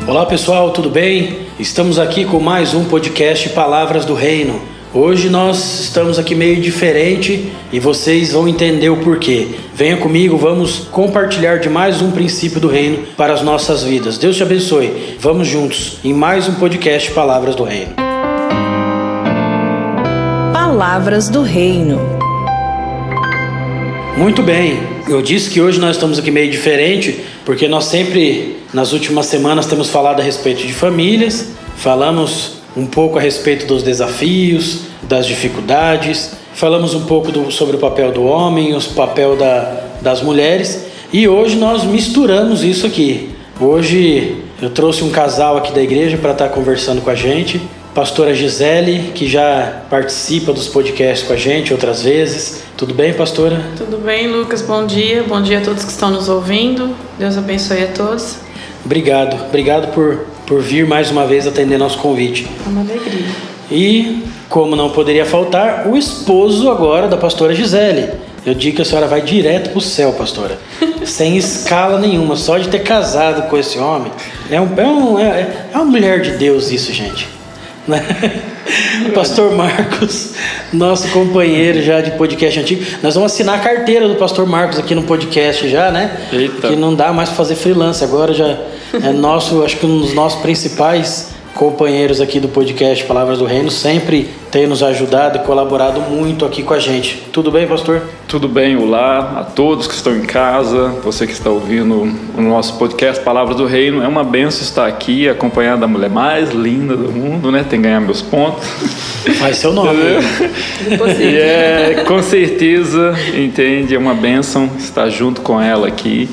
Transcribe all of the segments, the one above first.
Olá pessoal, tudo bem? Estamos aqui com mais um podcast Palavras do Reino. Hoje nós estamos aqui meio diferente e vocês vão entender o porquê. Venha comigo, vamos compartilhar de mais um princípio do reino para as nossas vidas. Deus te abençoe. Vamos juntos em mais um podcast Palavras do Reino. Palavras do Reino. Muito bem, eu disse que hoje nós estamos aqui meio diferente porque nós sempre, nas últimas semanas, temos falado a respeito de famílias, falamos um pouco a respeito dos desafios, das dificuldades, falamos um pouco sobre o papel do homem, o papel das mulheres, e hoje nós misturamos isso aqui. Hoje eu trouxe um casal aqui da igreja para estar conversando com a gente, pastora Gisele, que já participa dos podcasts com a gente outras vezes. Tudo bem, pastora? Tudo bem, Lucas, bom dia a todos que estão nos ouvindo, Deus abençoe a todos. Obrigado por vir mais uma vez atender nosso convite. É uma alegria. E, como não poderia faltar, o esposo agora da pastora Gisele. Eu digo que a senhora vai direto pro céu, pastora. Sem escala nenhuma, só de ter casado com esse homem. É uma mulher de Deus isso, gente. O pastor Marcos, nosso companheiro já de podcast antigo. Nós vamos assinar a carteira do pastor Marcos aqui no podcast já, né? Eita. Que não dá mais para fazer freelance. Agora já é nosso, acho que um dos nossos principais companheiros aqui do podcast Palavras do Reino, sempre tem nos ajudado e colaborado muito aqui com a gente. Tudo bem, pastor? Tudo bem, olá a todos que estão em casa, você que está ouvindo o nosso podcast Palavras do Reino. É uma benção estar aqui acompanhado da mulher mais linda do mundo, né? Tem que ganhar meus pontos. Faz seu nome. E com certeza, entende, é uma benção estar junto com ela aqui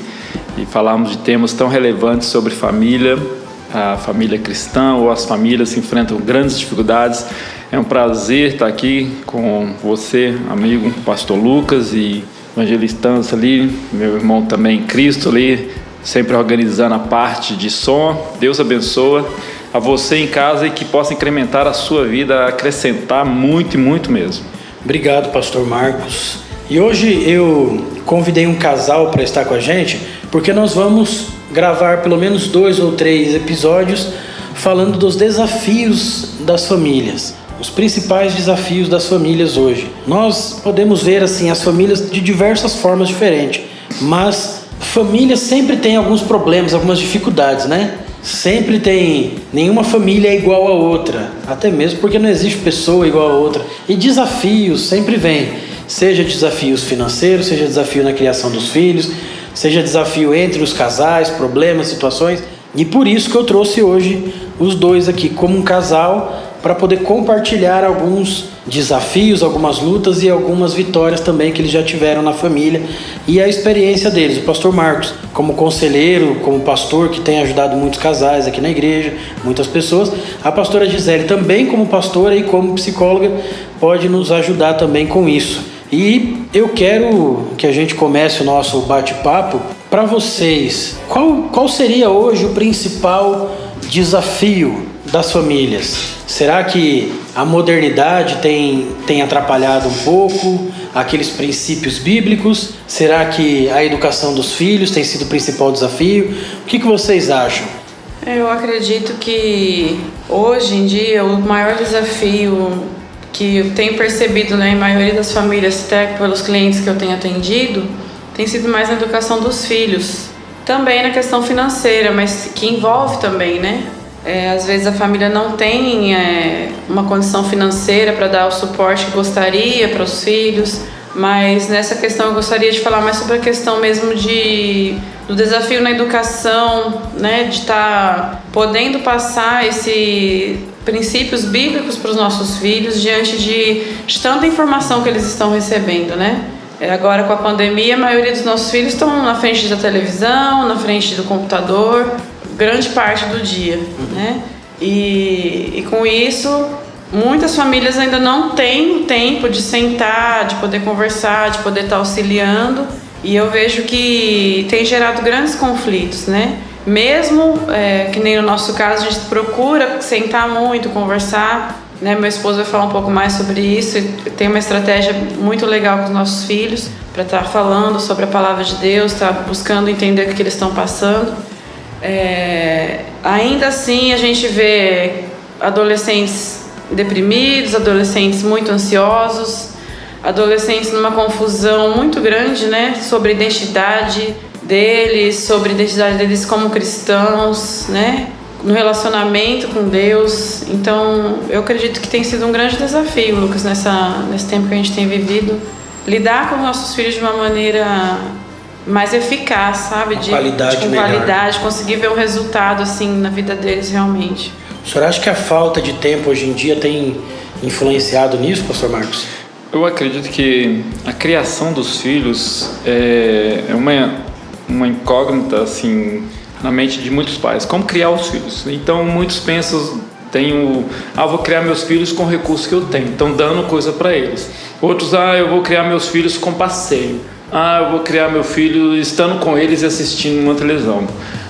e falarmos de temas tão relevantes sobre família, a família cristã ou as famílias que enfrentam grandes dificuldades. É um prazer estar aqui com você, amigo, pastor Lucas e evangelista ali, meu irmão também Cristo ali, sempre organizando a parte de som. Deus abençoe a você em casa e que possa incrementar a sua vida, acrescentar muito e muito mesmo. Obrigado, pastor Marcos. E hoje eu convidei um casal para estar com a gente, porque nós vamos gravar pelo menos 2 ou 3 episódios falando dos desafios das famílias, os principais desafios das famílias hoje. Nós podemos ver assim as famílias de diversas formas diferentes, mas família sempre tem alguns problemas, algumas dificuldades, né? Sempre tem, nenhuma família é igual a outra, até mesmo porque não existe pessoa igual a outra. E desafios sempre vêm, seja desafios financeiros, seja desafio na criação dos filhos, seja desafio entre os casais, problemas, situações. E por isso que eu trouxe hoje os dois aqui como um casal, para poder compartilhar alguns desafios, algumas lutas e algumas vitórias também que eles já tiveram na família e a experiência deles. O pastor Marcos, como conselheiro, como pastor que tem ajudado muitos casais aqui na igreja, muitas pessoas. A pastora Gisele também como pastora e como psicóloga pode nos ajudar também com isso. E eu quero que a gente comece o nosso bate-papo. Para vocês, qual seria hoje o principal desafio das famílias? Será que a modernidade tem atrapalhado um pouco aqueles princípios bíblicos? Será que a educação dos filhos tem sido o principal desafio? O que vocês acham? Eu acredito que hoje em dia o maior desafio que eu tenho percebido, né, em maioria das famílias, até pelos clientes que eu tenho atendido, tem sido mais na educação dos filhos. Também na questão financeira, mas que envolve também, né? Às vezes a família não tem uma condição financeira para dar o suporte que gostaria para os filhos, mas nessa questão eu gostaria de falar mais sobre a questão mesmo do desafio na educação, né? De estar podendo passar esses princípios bíblicos para os nossos filhos diante de tanta informação que eles estão recebendo, né? Agora com a pandemia, a maioria dos nossos filhos estão na frente da televisão, na frente do computador, grande parte do dia, né? E com isso, muitas famílias ainda não têm o tempo de sentar, de poder conversar, de poder estar auxiliando. E eu vejo que tem gerado grandes conflitos, né? Mesmo que nem no nosso caso, a gente procura sentar muito, conversar, né? Meu esposo vai falar um pouco mais sobre isso. Tem uma estratégia muito legal com os nossos filhos para estar falando sobre a palavra de Deus, estar buscando entender o que eles estão passando. Ainda assim a gente vê adolescentes deprimidos, adolescentes muito ansiosos, adolescentes numa confusão muito grande, né, sobre a identidade deles como cristãos, né, no relacionamento com Deus. Então eu acredito que tem sido um grande desafio, Lucas, nesse tempo que a gente tem vivido, lidar com nossos filhos de uma maneira mais eficaz, sabe, com qualidade, conseguir ver um resultado assim na vida deles realmente. O senhor acha que a falta de tempo hoje em dia tem influenciado nisso, pastor Marcos? Eu acredito que a criação dos filhos é uma incógnita assim na mente de muitos pais. Como criar os filhos? Então muitos pensam, vou criar meus filhos com o recurso que eu tenho, então dando coisa para eles. Outros, eu vou criar meus filhos com passeio. Eu vou criar meu filho estando com eles e assistindo uma televisão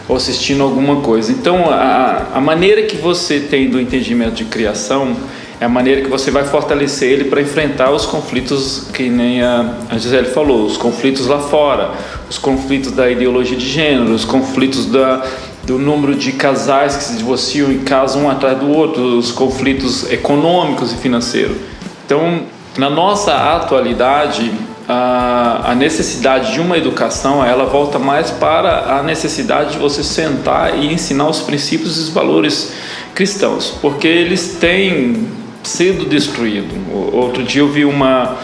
ou assistindo alguma coisa. Então a maneira que você tem do entendimento de criação é a maneira que você vai fortalecer ele para enfrentar os conflitos, que nem a Gisele falou, os conflitos lá fora, os conflitos da ideologia de gênero, os conflitos do número de casais que se divorciam e casam um atrás do outro, os conflitos econômicos e financeiros. Então, na nossa atualidade, a necessidade de uma educação, ela volta mais para a necessidade de você sentar e ensinar os princípios e os valores cristãos, porque eles têm sido destruídos. Outro dia eu vi uma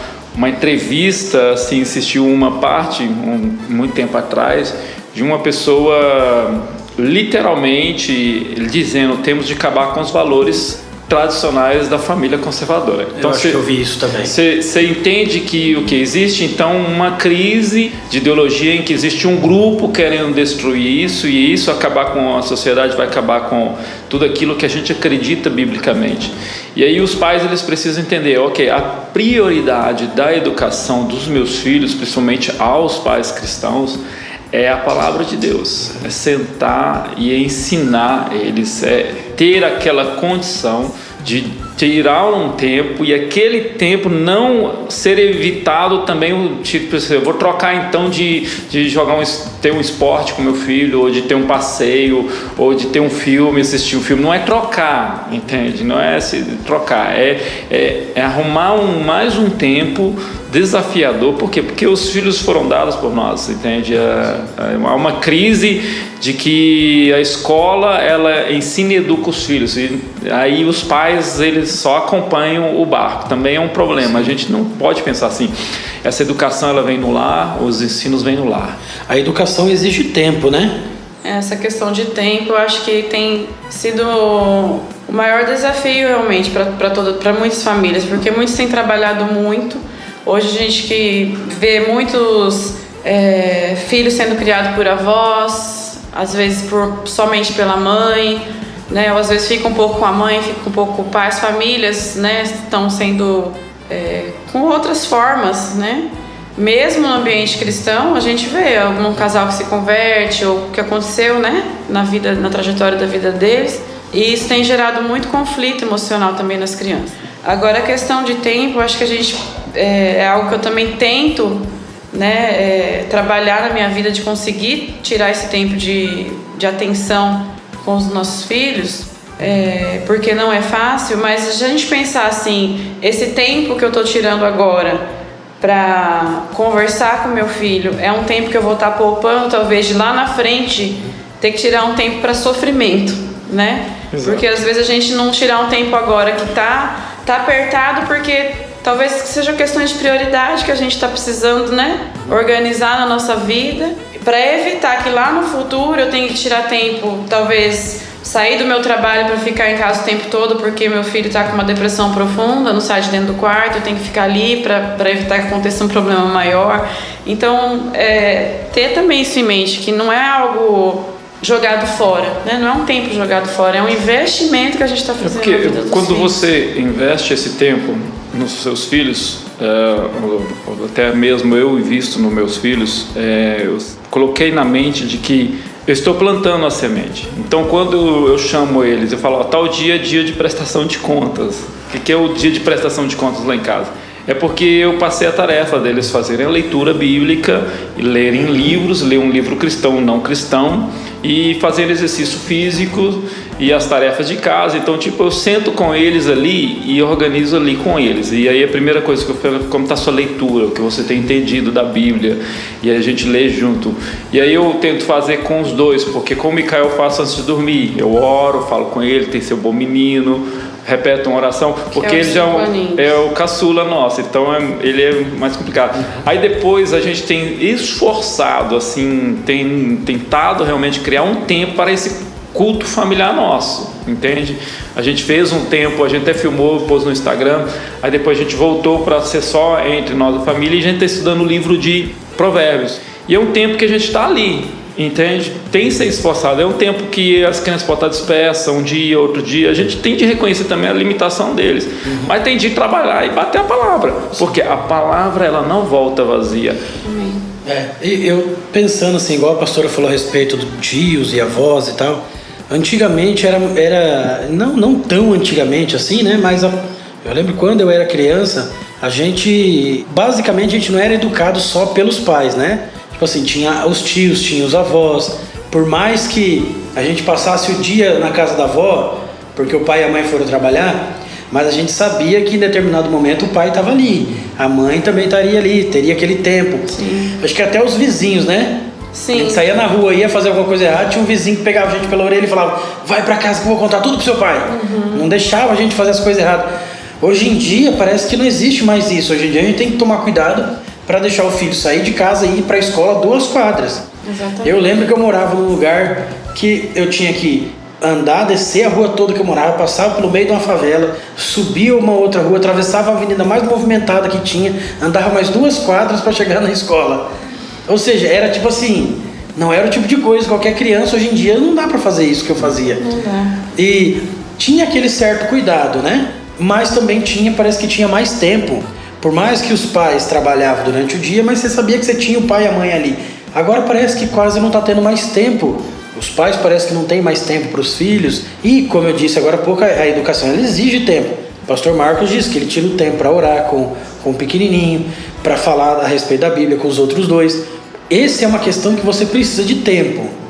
entrevista, assim, assistiu uma parte, muito tempo atrás, de uma pessoa literalmente dizendo: temos de acabar com os valores tradicionais da família conservadora. Então, eu acho que eu vi isso também. Você entende que o que existe, então, uma crise de ideologia em que existe um grupo querendo destruir isso, e isso acabar com a sociedade, vai acabar com tudo aquilo que a gente acredita biblicamente. E aí os pais, eles precisam entender, a prioridade da educação dos meus filhos, principalmente aos pais cristãos, é a palavra de Deus, é sentar e ensinar eles, é ter aquela condição de tirar um tempo, e aquele tempo não ser evitado também, tipo, eu vou trocar então de ter um esporte com meu filho, ou de ter um passeio, ou de ter um filme, assistir um filme. Não é trocar, entende? Não é trocar, é arrumar mais um tempo desafiador. Por quê? Porque os filhos foram dados por nós, entende? Há uma crise de que a escola, ela ensina e educa os filhos, e aí os pais, eles só acompanham o barco. Também é um problema. A gente não pode pensar assim. Essa educação, ela vem no lar, os ensinos vêm no lar. A educação exige tempo, né? Essa questão de tempo, eu acho que tem sido o maior desafio realmente para muitas famílias, porque muitos têm trabalhado muito. Hoje a gente que vê muitos filhos sendo criados por avós, às vezes somente pela mãe, né? Ou às vezes fica um pouco com a mãe, fica um pouco com o pai. As famílias, né, estão sendo com outras formas, né? Mesmo no ambiente cristão, a gente vê algum casal que se converte, ou o que aconteceu, né, na trajetória da vida deles, e isso tem gerado muito conflito emocional também nas crianças. Agora, a questão de tempo, acho que a gente é algo que eu também tento, né, trabalhar na minha vida, de conseguir tirar esse tempo de atenção com os nossos filhos, porque não é fácil. Mas se a gente pensar assim, esse tempo que eu estou tirando agora para conversar com meu filho é um tempo que eu vou estar poupando, talvez de lá na frente ter que tirar um tempo para sofrimento, né? Exato. Porque às vezes a gente não tirar um tempo agora que tá apertado, porque talvez seja questões de prioridade que a gente está precisando, né, organizar na nossa vida, para evitar que lá no futuro eu tenha que tirar tempo, talvez sair do meu trabalho para ficar em casa o tempo todo porque meu filho está com uma depressão profunda, não sai de dentro do quarto, eu tenho que ficar ali para evitar que aconteça um problema maior. Então, ter também isso em mente, que não é algo jogado fora, né? Não é um tempo jogado fora, é um investimento que a gente está fazendo na vida dos filhos. Quando você investe esse tempo nos seus filhos, ou até mesmo eu invisto nos meus filhos, eu coloquei na mente de que eu estou plantando a semente. Então, quando eu chamo eles, eu falo, tal dia é dia de prestação de contas. O que é o dia de prestação de contas lá em casa? É porque eu passei a tarefa deles fazerem a leitura bíblica e lerem livros, ler um livro cristão, não cristão, e fazer exercício físico e as tarefas de casa. Então, tipo, eu sento com eles ali e organizo ali com eles. E aí a primeira coisa que eu falo, como está a sua leitura, o que você tem entendido da Bíblia, e aí a gente lê junto. E aí eu tento fazer com os dois, porque com o Micael eu faço antes de dormir. Eu oro, falo com ele, tem seu bom menino, repete uma oração, porque ele já é o caçula nosso, então ele é mais complicado. Aí depois a gente tem esforçado, assim, tem tentado realmente criar um tempo para esse culto familiar nosso, entende? A gente fez um tempo, a gente até filmou, pôs no Instagram, aí depois a gente voltou para ser só entre nós da família, e a gente está estudando o livro de Provérbios, e é um tempo que a gente está ali, entende? Tem que ser esforçado. É um tempo que as crianças podem estar dispersas, um dia, outro dia. A gente tem de reconhecer também a limitação deles, mas tem de trabalhar e bater a palavra, porque a palavra ela não volta vazia. E eu pensando assim, igual a pastora falou a respeito dos tios e avós e tal, antigamente era não tão antigamente assim, né? Mas eu lembro quando eu era criança, basicamente a gente não era educado só pelos pais, né? Tipo assim, tinha os tios, tinha os avós. Por mais que a gente passasse o dia na casa da avó, porque o pai e a mãe foram trabalhar, mas a gente sabia que em determinado momento o pai estava ali, a mãe também estaria ali, teria aquele tempo. Sim. Acho que até os vizinhos, né? Sim. A gente saía na rua, ia fazer alguma coisa errada, tinha um vizinho que pegava a gente pela orelha e falava: vai pra casa que eu vou contar tudo pro seu pai. Não deixava a gente fazer as coisas erradas. Hoje em dia parece que não existe mais isso. Hoje em dia a gente tem que tomar cuidado para deixar o filho sair de casa e ir para a escola 2 quadras. Exatamente. Eu lembro que eu morava num lugar que eu tinha que andar, descer a rua toda que eu morava, passava pelo meio de uma favela, subia uma outra rua, atravessava a avenida mais movimentada que tinha, andava mais 2 quadras para chegar na escola. Ou seja, era tipo assim, não era o tipo de coisa, qualquer criança hoje em dia não dá para fazer isso que eu fazia. Não dá. E tinha aquele certo cuidado, né? Mas também parece que tinha mais tempo. Por mais que os pais trabalhavam durante o dia, mas você sabia que você tinha o pai e a mãe ali. Agora parece que quase não está tendo mais tempo. Os pais parece que não têm mais tempo para os filhos. E, como eu disse agora há pouco, a educação ela exige tempo. O pastor Marcos disse que ele tira o tempo para orar com o pequenininho, para falar a respeito da Bíblia com os outros 2. Essa é uma questão que você precisa de tempo.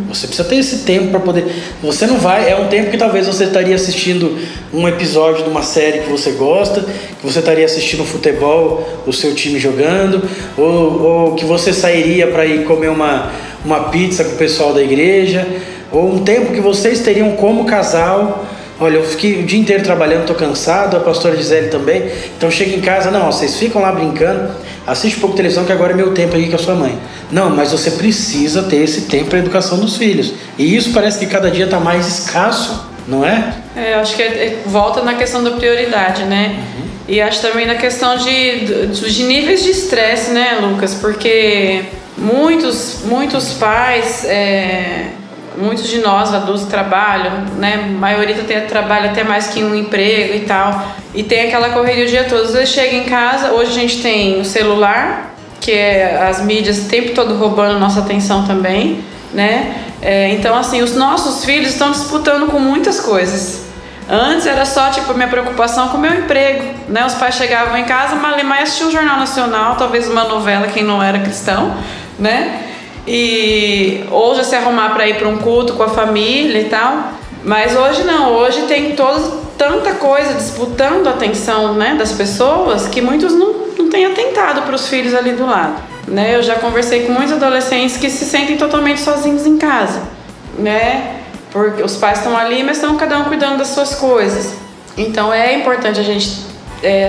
Você precisa ter esse tempo para poder... Você não vai... É um tempo que talvez você estaria assistindo um episódio de uma série que você gosta, que você estaria assistindo futebol, o seu time jogando, ou que você sairia para ir comer uma pizza com o pessoal da igreja, ou um tempo que vocês teriam como casal. Olha, eu fiquei o dia inteiro trabalhando, estou cansado, a pastora Gisele também, então chega em casa, não, vocês ficam lá brincando, assiste um pouco de televisão que agora é meu tempo aqui com a sua mãe. Não, mas você precisa ter esse tempo para a educação dos filhos, e isso parece que cada dia está mais escasso, não é? Eu acho que volta na questão da prioridade, né? E acho também na questão de níveis de estresse, né, Lucas? Porque muitos pais... Muitos de nós adultos trabalham, né? A maioria trabalha até mais que um emprego e tal. E tem aquela correria o dia todo. Às vezes chega em casa, hoje a gente tem o celular, que é as mídias o tempo todo roubando nossa atenção também, né? Então, assim, os nossos filhos estão disputando com muitas coisas. Antes era só, tipo, minha preocupação com o meu emprego, né? Os pais chegavam em casa, mas assistiam o Jornal Nacional, talvez uma novela, quem não era cristão, né? Ou já se arrumar para ir para um culto com a família e tal. Mas hoje não, hoje tem tanta coisa disputando a atenção, né, das pessoas, que muitos não têm atentado para os filhos ali do lado, né? Eu já conversei com muitos adolescentes que se sentem totalmente sozinhos em casa, né? Porque os pais estão ali, mas estão cada um cuidando das suas coisas. Então é importante a gente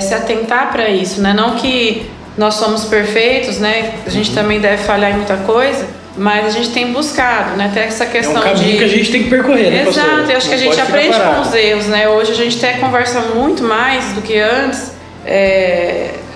se atentar para isso, né? Não que nós somos perfeitos, né? A gente também deve falhar em muita coisa, mas a gente tem buscado, né? Até essa questão de... É um caminho que a gente tem que percorrer, né, pastor? Exato, eu acho que a gente aprende com os erros, né? Hoje a gente até conversa muito mais do que antes.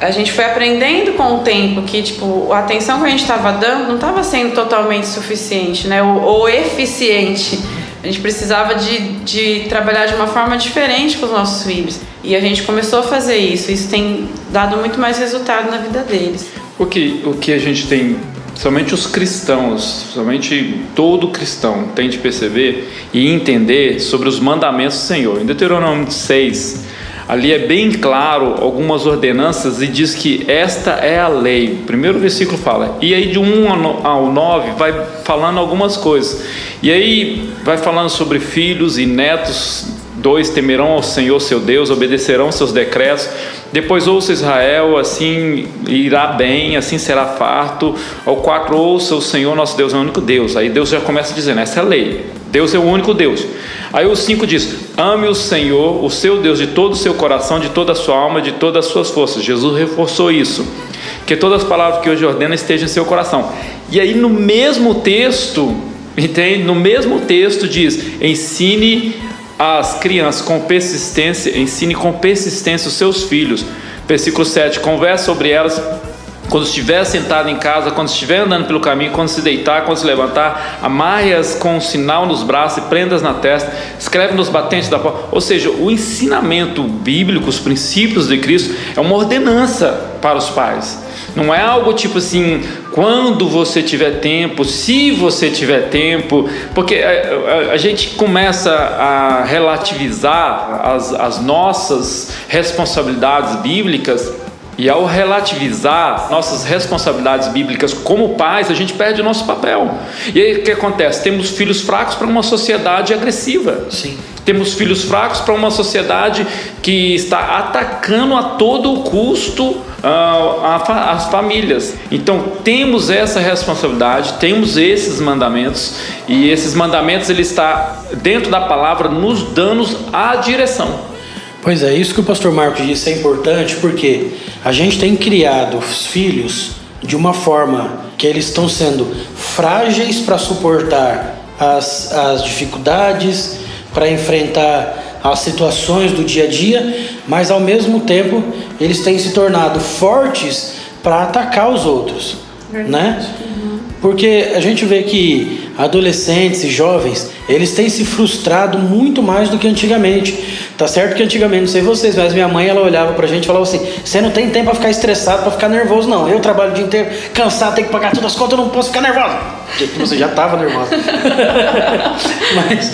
A gente foi aprendendo com o tempo que, tipo, a atenção que a gente estava dando não estava sendo totalmente suficiente, né? Ou eficiente. A gente precisava de trabalhar de uma forma diferente com os nossos filhos. E a gente começou a fazer isso. Isso tem dado muito mais resultado na vida deles. O que a gente tem, somente os cristãos, somente todo cristão tem de perceber e entender sobre os mandamentos do Senhor. Em Deuteronômio 6, Ali é bem claro algumas ordenanças e diz que esta é a lei. O primeiro versículo fala, e aí de 1 ao 9 vai falando algumas coisas. E aí vai falando sobre filhos e netos. 2, temerão ao Senhor seu Deus, obedecerão seus decretos. Depois, ouça Israel, assim irá bem, assim será farto. Ao 4, ouça o Senhor nosso Deus é o único Deus. Aí Deus já começa dizendo, essa é a lei, Deus é o único Deus. Aí o 5 diz, ame o Senhor, o seu Deus, de todo o seu coração, de toda a sua alma, de todas as suas forças. Jesus reforçou isso, que todas as palavras que hoje ordena estejam em seu coração. E aí no mesmo texto, entende? No mesmo texto diz, ensine as crianças com persistência, ensine com persistência os seus filhos. Versículo 7, converse sobre elas quando estiver sentado em casa, quando estiver andando pelo caminho, quando se deitar, quando se levantar, amarre-as com um sinal nos braços e prendas na testa, escreve nos batentes da porta. Ou seja, o ensinamento bíblico, os princípios de Cristo, é uma ordenança para os pais. Não é algo tipo assim, quando você tiver tempo, se você tiver tempo, porque a gente começa a relativizar as nossas responsabilidades bíblicas, e ao relativizar nossas responsabilidades bíblicas como pais, a gente perde o nosso papel. E aí o que acontece? Temos filhos fracos para uma sociedade agressiva. Sim. Temos filhos fracos para uma sociedade que está atacando a todo custo as famílias. Então temos essa responsabilidade, temos esses mandamentos, e esses mandamentos ele está dentro da palavra nos dando a direção. Pois é, isso que o pastor Marcos disse é importante, porque a gente tem criado os filhos de uma forma que eles estão sendo frágeis para suportar as dificuldades, para enfrentar as situações do dia a dia, mas ao mesmo tempo eles têm se tornado fortes para atacar os outros, né? Porque a gente vê que adolescentes e jovens, eles têm se frustrado muito mais do que antigamente. Tá certo que antigamente, não sei vocês, mas minha mãe, ela olhava pra gente e falava assim, você não tem tempo pra ficar estressado, pra ficar nervoso não. Eu trabalho o dia inteiro, cansado, tenho que pagar todas as contas, eu não posso ficar nervoso. Porque você já estava nervosa. Mas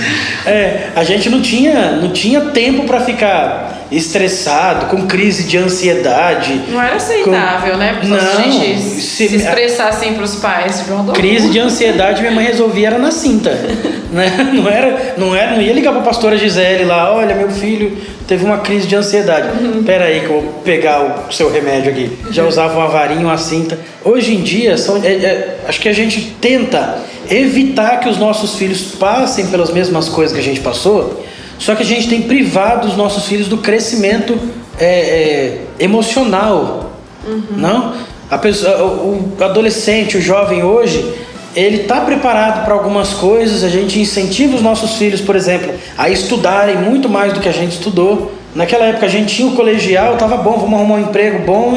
a gente não tinha tempo pra ficar estressado, com crise de ansiedade. Não era aceitável, né? Porque a gente se expressar assim pros pais. Crise de ansiedade minha mãe resolvia era na cinta, né? Não ia ligar pra pastora Gisele lá, olha, meu filho teve uma crise de ansiedade. Pera aí que eu vou pegar o seu remédio aqui. Já usava uma varinha, uma cinta. Hoje em dia, acho que a gente tenta evitar que os nossos filhos passem pelas mesmas coisas que a gente passou, só que a gente tem privado os nossos filhos do crescimento emocional. Não? O adolescente, o jovem hoje, ele está preparado para algumas coisas. A gente incentiva os nossos filhos, por exemplo, a estudarem muito mais do que a gente estudou. Naquela época a gente tinha o colegial, estava bom, vamos arrumar um emprego bom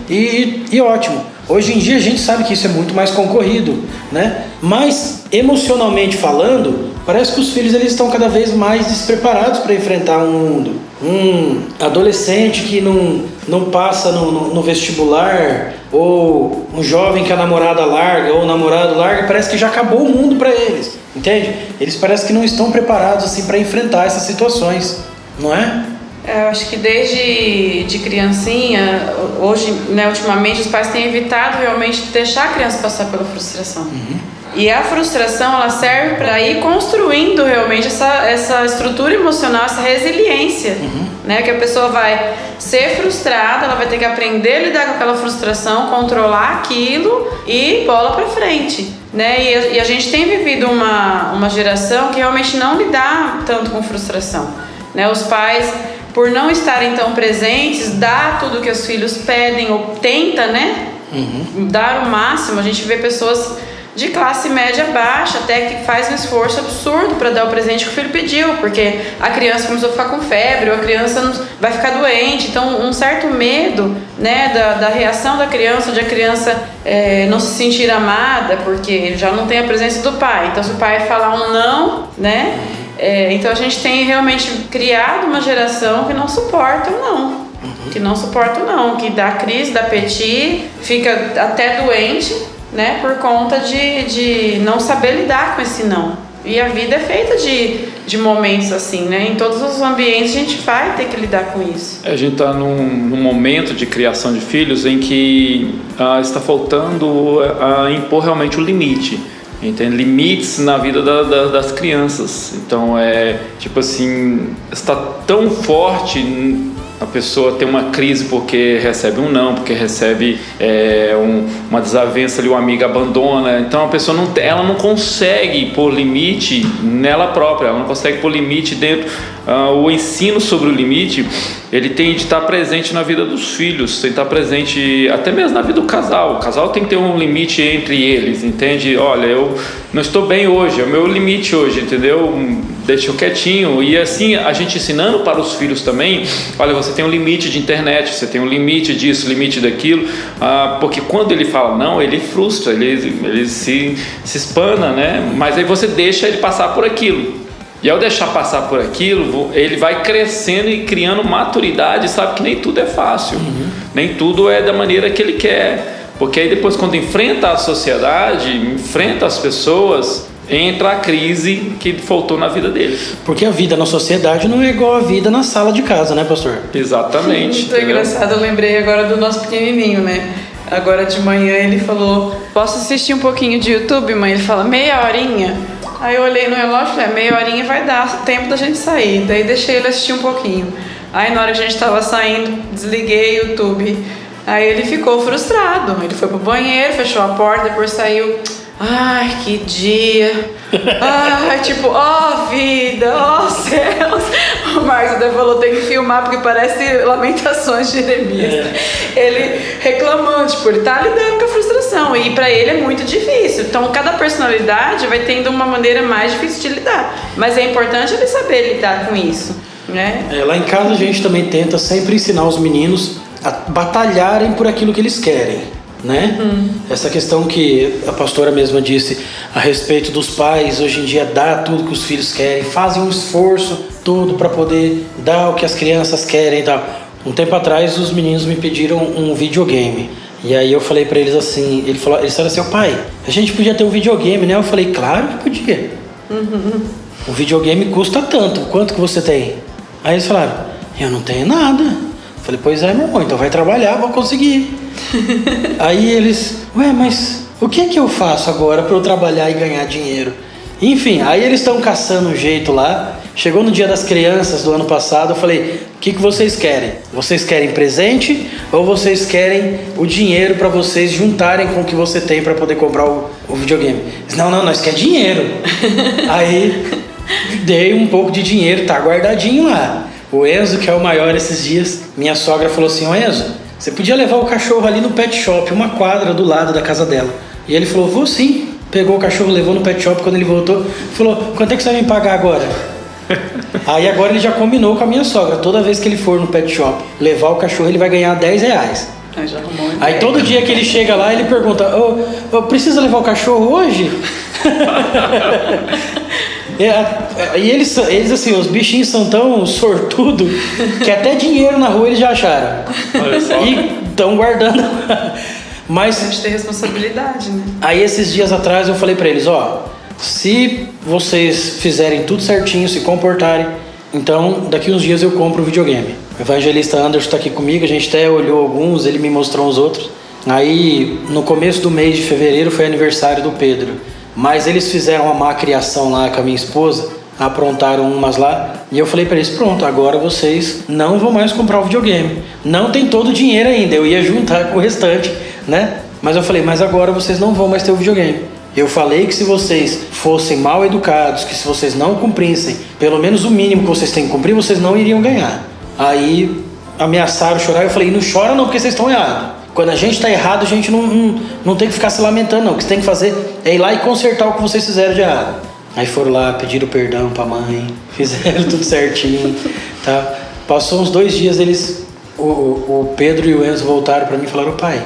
e ótimo. Hoje em dia a gente sabe que isso é muito mais concorrido, né? Mas emocionalmente falando, parece que os filhos eles estão cada vez mais despreparados para enfrentar um mundo. Um adolescente que não passa no vestibular, ou um jovem que a namorada larga, ou o namorado larga, parece que já acabou o mundo para eles, entende? Eles parecem que não estão preparados assim para enfrentar essas situações, não é? Eu acho que desde de criancinha, hoje, né, ultimamente, os pais têm evitado realmente deixar a criança passar pela frustração. E a frustração, ela serve para ir construindo realmente essa estrutura emocional, essa resiliência, né? Que a pessoa vai ser frustrada, ela vai ter que aprender a lidar com aquela frustração, controlar aquilo e bola para frente, né? E a gente tem vivido uma geração que realmente não lida tanto com frustração, né? Os pais, por não estarem tão presentes, dá tudo que os filhos pedem ou tenta, né? Dar o máximo. A gente vê pessoas de classe média baixa até que faz um esforço absurdo para dar o presente que o filho pediu, porque a criança começou a ficar com febre, ou a criança vai ficar doente. Então um certo medo, né, da reação da criança, de a criança não se sentir amada, porque já não tem a presença do pai. Então se o pai falar um não, né, então a gente tem realmente criado uma geração que não suporta o não. Que não suporta o não, que dá crise, dá petit, fica até doente, né, por conta de não saber lidar com esse não, E a vida é feita de momentos assim, né? Em todos os ambientes a gente vai ter que lidar com isso. A gente está num momento de criação de filhos em que está faltando impor realmente o limite. Entende? Limites na vida das crianças. Então tipo assim, está tão forte. A pessoa tem uma crise porque recebe um não, porque recebe uma desavença ali, o amigo abandona. Então a pessoa ela não consegue pôr limite nela própria, ela não consegue pôr limite dentro. O ensino sobre o limite, ele tem de estar presente na vida dos filhos, tem de estar presente até mesmo na vida do casal. O casal tem que ter um limite entre eles, entende? Olha, eu não estou bem hoje, é o meu limite hoje, entendeu? Deixa eu quietinho. E assim, a gente ensinando para os filhos também, olha, você tem um limite de internet, você tem um limite disso, limite daquilo, porque quando ele fala não, ele frustra, ele se espana, né? Mas aí você deixa ele passar por aquilo. E ao deixar passar por aquilo, ele vai crescendo e criando maturidade, sabe que nem tudo é fácil, nem tudo é da maneira que ele quer, porque aí depois quando enfrenta a sociedade, enfrenta as pessoas, entra a crise que faltou na vida dele. Porque a vida na sociedade não é igual a vida na sala de casa, né, pastor? Exatamente. Muito engraçado, eu lembrei agora do nosso pequenininho, né? Agora de manhã ele falou, posso assistir um pouquinho de YouTube, mãe? Ele fala, meia horinha? Aí eu olhei no relógio e falei, meia horinha vai dar tempo da gente sair. Daí deixei ele assistir um pouquinho. Aí na hora que a gente tava saindo, desliguei o YouTube. Aí ele ficou frustrado. Ele foi pro banheiro, fechou a porta, depois saiu. Ai, que dia. Ai, tipo, ó vida, ó céus. O Marcos até falou, tem que filmar porque parece Lamentações de Jeremias. Ele reclamando, tipo, ele tá lidando com a frustração. E pra ele é muito difícil. Então cada personalidade vai tendo uma maneira mais difícil de lidar. Mas é importante ele saber lidar com isso, né? Lá em casa a gente também tenta sempre ensinar os meninos a batalharem por aquilo que eles querem, né? Essa questão que a pastora mesma disse a respeito dos pais hoje em dia dar tudo que os filhos querem, fazem um esforço todo para poder dar o que as crianças querem e tal. Um tempo atrás os meninos me pediram um videogame e aí eu falei para eles assim, eles disseram assim, pai, a gente podia ter um videogame, né? Eu falei, claro que podia. O videogame custa tanto, quanto que você tem? Aí eles falaram, eu não tenho nada. Eu falei, pois é, meu irmão, então vai trabalhar para conseguir. Aí eles, mas o que é que eu faço agora para eu trabalhar e ganhar dinheiro? Enfim, aí eles estão caçando um jeito lá. Chegou no dia das crianças do ano passado, eu falei, o que vocês querem? Vocês querem presente ou vocês querem o dinheiro para vocês juntarem com o que você tem para poder comprar o videogame? Eles, não, nós queremos dinheiro. Aí dei um pouco de dinheiro, tá guardadinho lá. O Enzo, que é o maior esses dias, minha sogra falou assim, Enzo, você podia levar o cachorro ali no pet shop, uma quadra do lado da casa dela. E ele falou, vou sim. Pegou o cachorro, levou no pet shop, quando ele voltou, falou, quanto é que você vai me pagar agora? Aí agora ele já combinou com a minha sogra, toda vez que ele for no pet shop levar o cachorro, ele vai ganhar R$10. Aí todo dia que ele chega lá, ele pergunta, precisa levar o cachorro hoje? E eles assim, os bichinhos são tão sortudos que até dinheiro na rua eles já acharam. Olha só. E estão guardando. Mas a gente tem responsabilidade, né? Aí esses dias atrás eu falei pra eles, se vocês fizerem tudo certinho, se comportarem, então daqui uns dias eu compro o videogame. O evangelista Anderson tá aqui comigo, a gente até olhou alguns, ele me mostrou os outros. Aí no começo do mês de fevereiro foi aniversário do Pedro. Mas eles fizeram uma má criação lá com a minha esposa, aprontaram umas lá, e eu falei pra eles, pronto, agora vocês não vão mais comprar o videogame. Não tem todo o dinheiro ainda, eu ia juntar com o restante, né? Mas eu falei, mas agora vocês não vão mais ter o videogame. Eu falei que se vocês fossem mal educados, que se vocês não cumprissem pelo menos o mínimo que vocês têm que cumprir, vocês não iriam ganhar. Aí ameaçaram chorar, eu falei, não chora não, porque vocês estão errados. Quando a gente está errado, a gente não tem que ficar se lamentando, não. O que você tem que fazer é ir lá e consertar o que vocês fizeram de errado. Aí foram lá, pediram perdão pra mãe, fizeram tudo certinho, tá? Passou uns 2 dias, o Pedro e o Enzo voltaram pra mim e falaram, pai,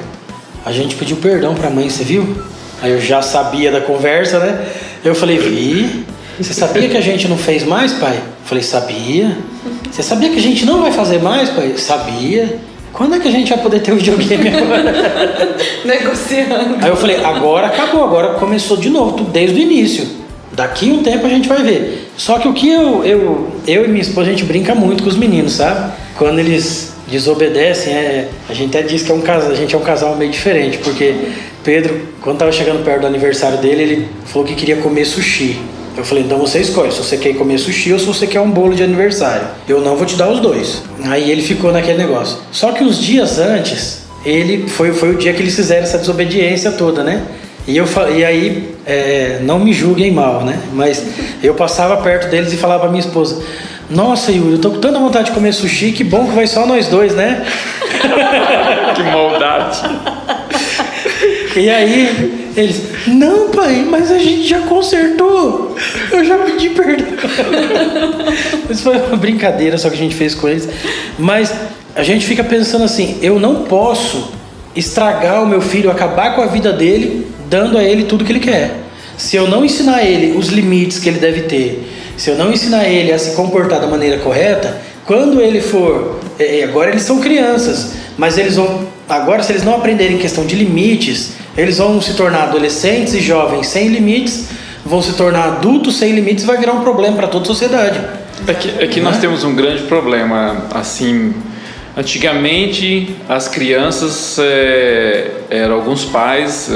a gente pediu perdão pra mãe, você viu? Aí eu já sabia da conversa, né? Eu falei, vi, você sabia que a gente não fez mais, pai? Eu falei, sabia. Você sabia que a gente não vai fazer mais, pai? Sabia. Quando é que a gente vai poder ter o videogame agora? Negociando. Aí eu falei, agora acabou, agora começou de novo, tudo desde o início. Daqui um tempo a gente vai ver. Só que o que eu e minha esposa, a gente brinca muito com os meninos, sabe? Quando eles desobedecem, a gente até diz que a gente é um casal meio diferente, porque Pedro, quando tava chegando perto do aniversário dele, ele falou que queria comer sushi. Eu falei, então você escolhe, se você quer comer sushi ou se você quer um bolo de aniversário. Eu não vou te dar os dois. Aí ele ficou naquele negócio. Só que uns dias antes, foi o dia que eles fizeram essa desobediência toda, né? E aí, não me julguem mal, né? Mas eu passava perto deles e falava pra minha esposa, nossa, Yuri, eu tô com tanta vontade de comer sushi, que bom que vai só nós dois, né? Que maldade. E aí, eles, não, pai, mas a gente já consertou. Eu já pedi perdão. Isso foi uma brincadeira só que a gente fez com eles. Mas a gente fica pensando assim, eu não posso estragar o meu filho, acabar com a vida dele, dando a ele tudo que ele quer. Se eu não ensinar a ele os limites que ele deve ter, se eu não ensinar ele a se comportar da maneira correta, quando ele for... agora eles são crianças, mas eles vão... Agora, se eles não aprenderem questão de limites, eles vão se tornar adolescentes e jovens sem limites, vão se tornar adultos sem limites e vai virar um problema para toda a sociedade. Aqui nós temos um grande problema, assim... Antigamente, as crianças, eram alguns pais,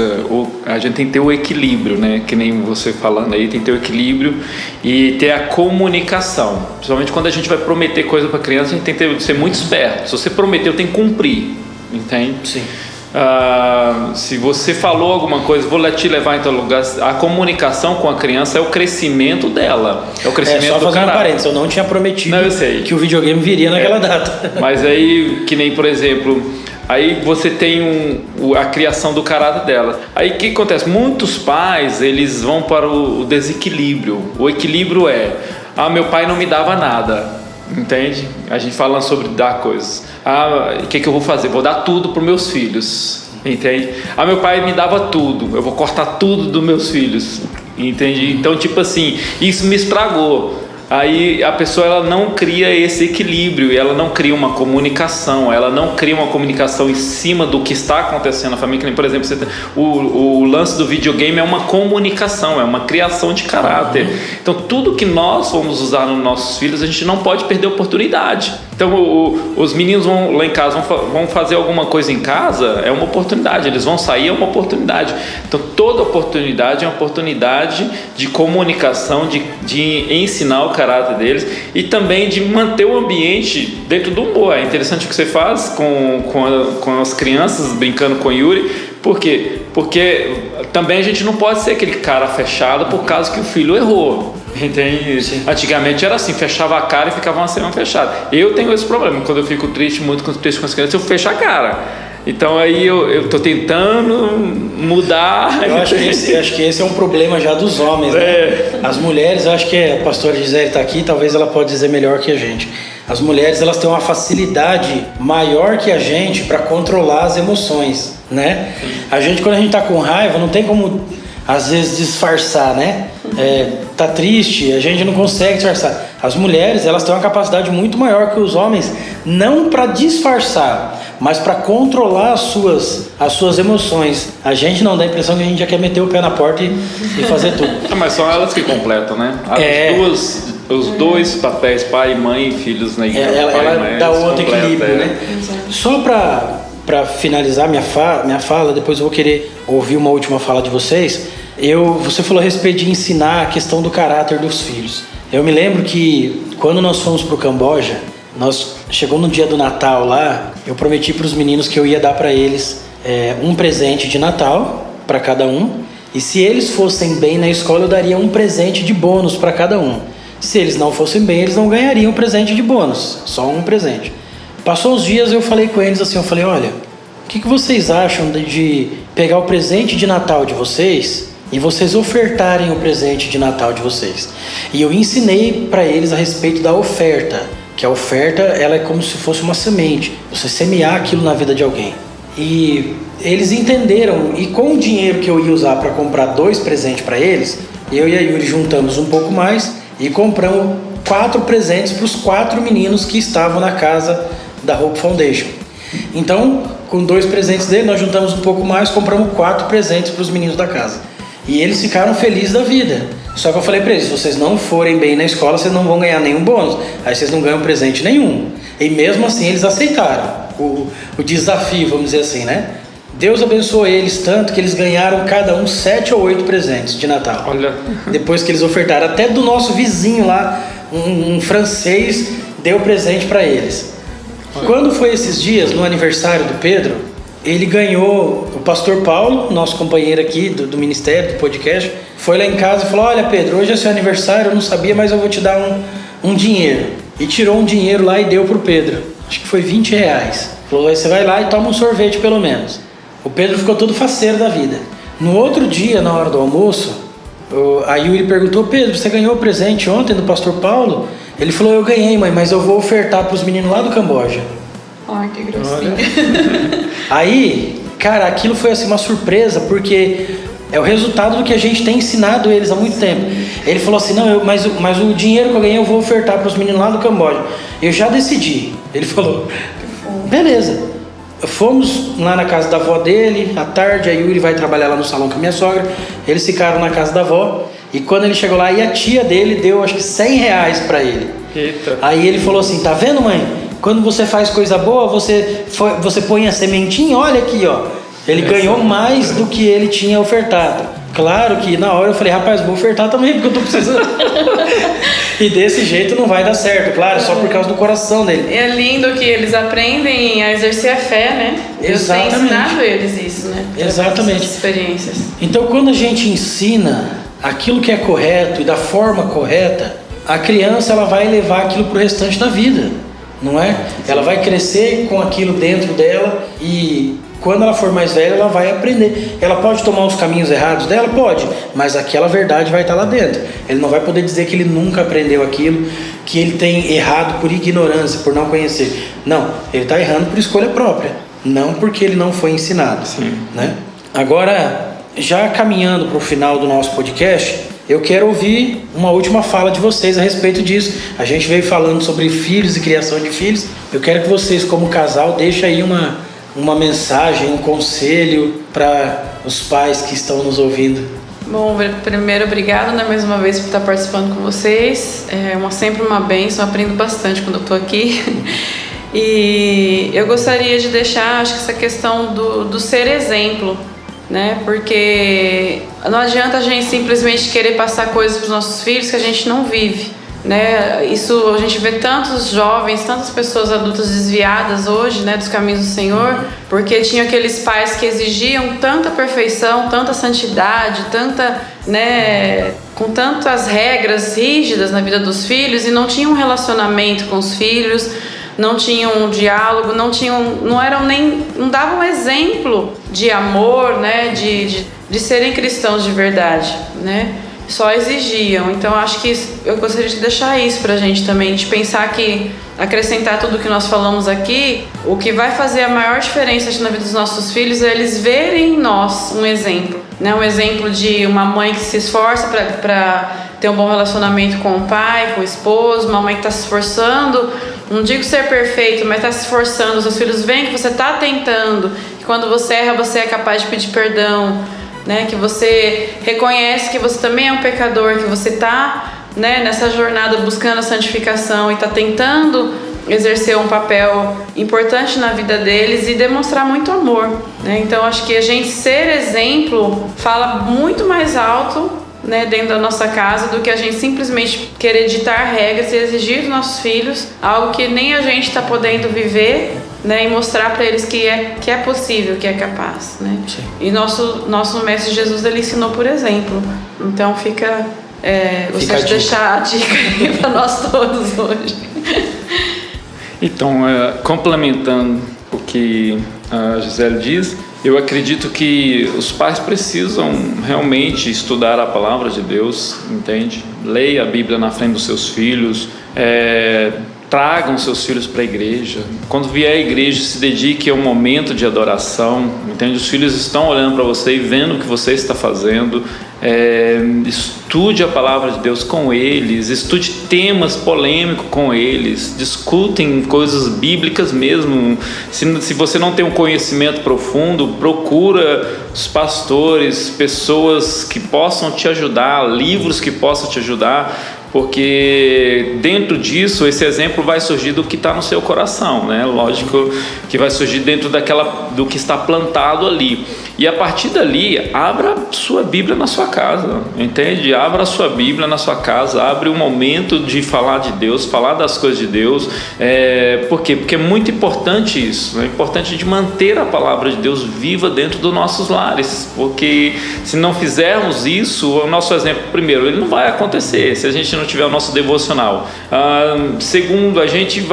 a gente tem que ter o equilíbrio, né? Que nem você falando aí, tem que ter o equilíbrio e ter a comunicação. Principalmente quando a gente vai prometer coisa para a criança, a gente tem que ser muito esperto. Se você prometeu, tem que cumprir, entende? Sim. Se você falou alguma coisa, vou te levar em tal lugar. A comunicação com a criança é o crescimento dela. É o crescimento só do fazer caráter. um parênteses, eu não tinha prometido Não, eu sei. que o videogame viria naquela data. Mas aí, que nem, por exemplo, aí você tem a criação do caráter dela. Aí o que acontece? Muitos pais, eles vão para o desequilíbrio. O equilíbrio meu pai não me dava nada. Entende? A gente falando sobre dar coisas. O que eu vou fazer? Vou dar tudo para os meus filhos. Entende? Meu pai me dava tudo. Eu vou cortar tudo dos meus filhos. Entende? Então, tipo assim, isso me estragou. Aí a pessoa, ela não cria esse equilíbrio, ela não cria uma comunicação, ela não cria uma comunicação em cima do que está acontecendo na família. Por exemplo, o lance do videogame é uma comunicação, é uma criação de caráter. Então tudo que nós vamos usar nos nossos filhos, a gente não pode perder a oportunidade. Então os meninos vão lá em casa, vão fazer alguma coisa em casa, é uma oportunidade, eles vão sair, é uma oportunidade. Então toda oportunidade é uma oportunidade de comunicação, de ensinar o caráter deles e também de manter o ambiente dentro do humor. É interessante o que você faz com as crianças, brincando com o Yuri. Por quê? Porque também a gente não pode ser aquele cara fechado por causa que o filho errou. Entende? Sim. Antigamente era assim, fechava a cara e ficava uma semana fechada. Eu tenho esse problema, quando eu fico triste com as crianças, eu fecho a cara. Então aí eu tô tentando mudar. Eu acho que esse é um problema já dos homens, né? As mulheres, eu acho que a pastora Gisele está aqui, talvez ela pode dizer melhor que a gente. As mulheres, elas têm uma facilidade maior que a gente para controlar as emoções, né? A gente, quando a gente tá com raiva, não tem como às vezes disfarçar, né? Tá triste, a gente não consegue disfarçar. As mulheres, elas têm uma capacidade muito maior que os homens, não para disfarçar, mas para controlar as suas emoções. A gente não dá a impressão que a gente já quer meter o pé na porta e fazer tudo. Mas são elas que completam, né? Os dois papéis, pai, mãe e filhos, né? Ela dá outro equilíbrio, né? Só para finalizar minha fala, depois eu vou querer ouvir uma última fala de vocês. Você falou a respeito de ensinar a questão do caráter dos filhos. Eu me lembro que quando nós fomos para o Camboja, chegou no dia do Natal lá, eu prometi para os meninos que eu ia dar para eles um presente de Natal para cada um, e se eles fossem bem na escola eu daria um presente de bônus para cada um. Se eles não fossem bem, eles não ganhariam um presente de bônus, só um presente. Passou uns dias, eu falei com eles assim, olha, o que vocês acham de pegar o presente de Natal de vocês e vocês ofertarem o presente de Natal de vocês? E eu ensinei para eles a respeito da oferta, que a oferta, ela é como se fosse uma semente, você semear aquilo na vida de alguém. E eles entenderam, e com o dinheiro que eu ia usar para comprar 2 presentes para eles, eu e a Yuri juntamos um pouco mais e compramos 4 presentes para os 4 meninos que estavam na casa da Hope Foundation. Então, com 2 presentes dele, nós juntamos um pouco mais, compramos 4 presentes para os meninos da casa. E eles ficaram felizes da vida. Só que eu falei pra eles, se vocês não forem bem na escola, vocês não vão ganhar nenhum bônus. Aí vocês não ganham presente nenhum. E mesmo assim eles aceitaram o desafio, vamos dizer assim, né? Deus abençoou eles tanto que eles ganharam cada um 7 ou 8 presentes de Natal. Olha. Depois que eles ofertaram. Até do nosso vizinho lá, um francês, deu presente para eles. Quando foi esses dias, no aniversário do Pedro, ele ganhou, o pastor Paulo, nosso companheiro aqui do ministério, do podcast, foi lá em casa e falou: olha Pedro, hoje é seu aniversário, eu não sabia, mas eu vou te dar um dinheiro. E tirou um dinheiro lá e deu pro Pedro. Acho que foi R$20. Falou: aí você vai lá e toma um sorvete pelo menos. O Pedro ficou todo faceiro da vida. No outro dia, na hora do almoço, a Yuri perguntou: Pedro, você ganhou o presente ontem do pastor Paulo? Ele falou: eu ganhei, mãe, mas eu vou ofertar para os meninos lá do Camboja. Ai, que grossinho. Aí, cara, aquilo foi assim uma surpresa, porque é o resultado do que a gente tem ensinado eles há muito tempo. Ele falou assim: não, mas o dinheiro que eu ganhei eu vou ofertar para os meninos lá do Camboja. Eu já decidi. Ele falou: beleza. Fomos lá na casa da avó dele, à tarde, a Yuri vai trabalhar lá no salão com a minha sogra. Eles ficaram na casa da avó. E quando ele chegou lá, e a tia dele deu acho que R$100 para ele. Eita. Aí ele falou assim: tá vendo, mãe? Quando você faz coisa boa, você põe a sementinha, olha aqui, ó. Ele ganhou mais do que ele tinha ofertado. Claro que na hora eu falei: rapaz, vou ofertar também, porque eu tô precisando. E desse jeito não vai dar certo, claro, só por causa do coração dele. É lindo que eles aprendem a exercer a fé, né? Deus tem ensinado eles isso, né? Exatamente. Essas experiências. Então, quando a gente ensina aquilo que é correto e da forma correta, a criança ela vai levar aquilo pro restante da vida, não é? Ela vai crescer com aquilo dentro dela e quando ela for mais velha, ela vai aprender. Ela pode tomar os caminhos errados dela? Pode, mas aquela verdade vai estar lá dentro. Ele não vai poder dizer que ele nunca aprendeu aquilo, que ele tem errado por ignorância, por não conhecer. Não, ele está errando por escolha própria, não porque ele não foi ensinado. Sim. Né? Agora, já caminhando para o final do nosso podcast, eu quero ouvir uma última fala de vocês a respeito disso. A gente veio falando sobre filhos e criação de filhos. Eu quero que vocês, como casal, deixem aí uma mensagem, um conselho para os pais que estão nos ouvindo. Bom, primeiro, obrigado, né, mais uma vez por estar participando com vocês. É sempre uma bênção, aprendo bastante quando eu estou aqui. E eu gostaria de deixar, acho que essa questão do ser exemplo, né? Porque não adianta a gente simplesmente querer passar coisas para os nossos filhos que a gente não vive. Né? Isso a gente vê tantos jovens, tantas pessoas adultas desviadas hoje, né, dos caminhos do Senhor, porque tinham aqueles pais que exigiam tanta perfeição, tanta santidade, né, com tantas regras rígidas na vida dos filhos e não tinham um relacionamento com os filhos, não tinham um diálogo, não davam exemplo de amor, né, de serem cristãos de verdade, né? Só exigiam. Então acho que eu gostaria de deixar isso pra gente também, de pensar que acrescentar tudo que nós falamos aqui, o que vai fazer a maior diferença na vida dos nossos filhos é eles verem em nós um exemplo, né? Um exemplo de uma mãe que se esforça para ter um bom relacionamento com o pai, com o esposo, uma mãe que está se esforçando, não digo ser perfeito, mas está se esforçando, os seus filhos veem que você está tentando, que quando você erra você é capaz de pedir perdão, né? Que você reconhece que você também é um pecador, que você está, né, nessa jornada buscando a santificação e está tentando exercer um papel importante na vida deles e demonstrar muito amor, né? Então acho que a gente ser exemplo fala muito mais alto, né, dentro da nossa casa do que a gente simplesmente querer ditar regras e exigir dos nossos filhos algo que nem a gente está podendo viver, né, e mostrar para eles que é possível, que é capaz, né? Sim. E nosso mestre Jesus, ele ensinou por exemplo. Então gostaria de deixar a dica aí para nós todos hoje. Então, complementando o que a Gisele diz, eu acredito que os pais precisam realmente estudar a palavra de Deus, entende? Leia a Bíblia na frente dos seus filhos, Tragam seus filhos para a igreja. Quando vier à igreja, se dedique a um momento de adoração. Entende? Os filhos estão olhando para você e vendo o que você está fazendo. Estude a palavra de Deus com eles, estude temas polêmicos com eles, discutem coisas bíblicas mesmo. Se você não tem um conhecimento profundo, procura os pastores, pessoas que possam te ajudar, livros que possam te ajudar, porque dentro disso, esse exemplo vai surgir do que está no seu coração, né? Lógico que vai surgir dentro do que está plantado ali. E a partir dali, abra sua Bíblia na sua casa, entende? Abra a sua Bíblia na sua casa, abre um momento de falar de Deus, falar das coisas de Deus. Por quê? Porque é muito importante isso, é importante de manter a palavra de Deus viva dentro dos nossos lares, porque se não fizermos isso, o nosso exemplo, primeiro, ele não vai acontecer se a gente não tiver o nosso devocional. Segundo, a gente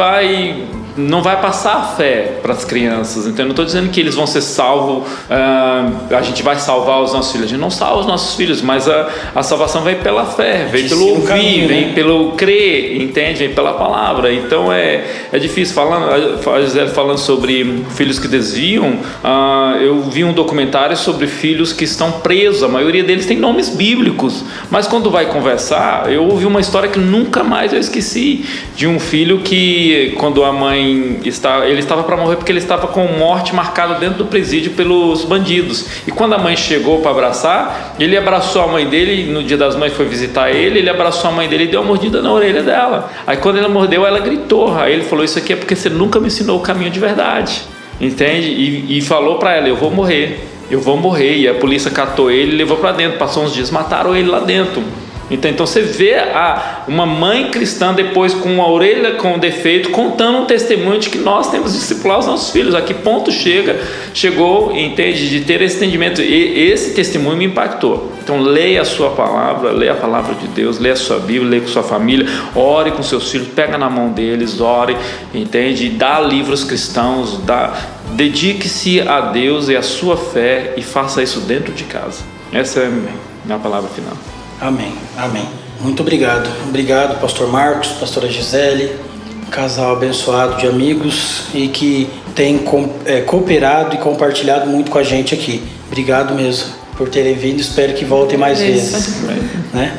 não vai passar a fé para as crianças. Então, eu não estou dizendo que eles vão ser salvos, a gente vai salvar os nossos filhos. A gente não salva os nossos filhos, mas a salvação vem pela fé, vem pelo ouvir, vem pelo crer, entende? Vem pela palavra. Então é difícil. Falando sobre filhos que desviam, eu vi um documentário sobre filhos que estão presos. A maioria deles tem nomes bíblicos, mas quando vai conversar, eu ouvi uma história que nunca mais eu esqueci, de um filho que, quando a mãe ele estava para morrer porque ele estava com morte marcada dentro do presídio pelos bandidos, e quando a mãe chegou para abraçar, ele abraçou a mãe dele. No dia das mães foi visitar ele abraçou a mãe dele e deu uma mordida na orelha dela. Aí quando ele mordeu, ela gritou. Aí ele falou: isso aqui é porque você nunca me ensinou o caminho de verdade, entende? E falou para ela: eu vou morrer. E a polícia catou ele e levou para dentro. Passou uns dias, mataram ele lá dentro. Então você vê uma mãe cristã depois com a orelha com defeito, contando um testemunho de que nós temos de discipular os nossos filhos. A que ponto chegou, entende, de ter esse entendimento. E esse testemunho me impactou. Então leia a sua palavra, leia a palavra de Deus, leia a sua Bíblia, leia com sua família, ore com seus filhos, pega na mão deles, ore, entende, dá livros cristãos, dedique-se a Deus e a sua fé e faça isso dentro de casa. Essa é a minha palavra final. Amém, amém. Muito obrigado. Obrigado, pastor Marcos, pastora Gisele, um casal abençoado de amigos e que tem cooperado e compartilhado muito com a gente aqui. Obrigado mesmo por terem vindo, espero que voltem mais vezes. Né?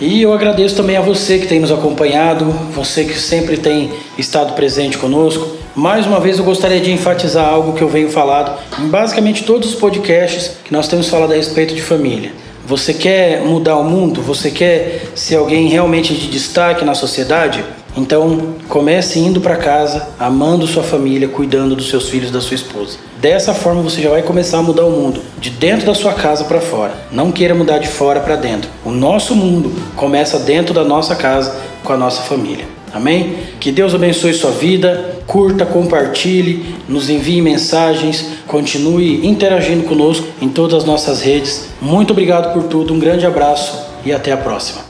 E eu agradeço também a você que tem nos acompanhado, você que sempre tem estado presente conosco. Mais uma vez eu gostaria de enfatizar algo que eu venho falado em basicamente todos os podcasts que nós temos falado a respeito de família. Você quer mudar o mundo? Você quer ser alguém realmente de destaque na sociedade? Então, comece indo para casa, amando sua família, cuidando dos seus filhos e da sua esposa. Dessa forma, você já vai começar a mudar o mundo, de dentro da sua casa para fora. Não queira mudar de fora para dentro. O nosso mundo começa dentro da nossa casa, com a nossa família. Amém? Que Deus abençoe sua vida, curta, compartilhe, nos envie mensagens, continue interagindo conosco em todas as nossas redes. Muito obrigado por tudo, um grande abraço e até a próxima.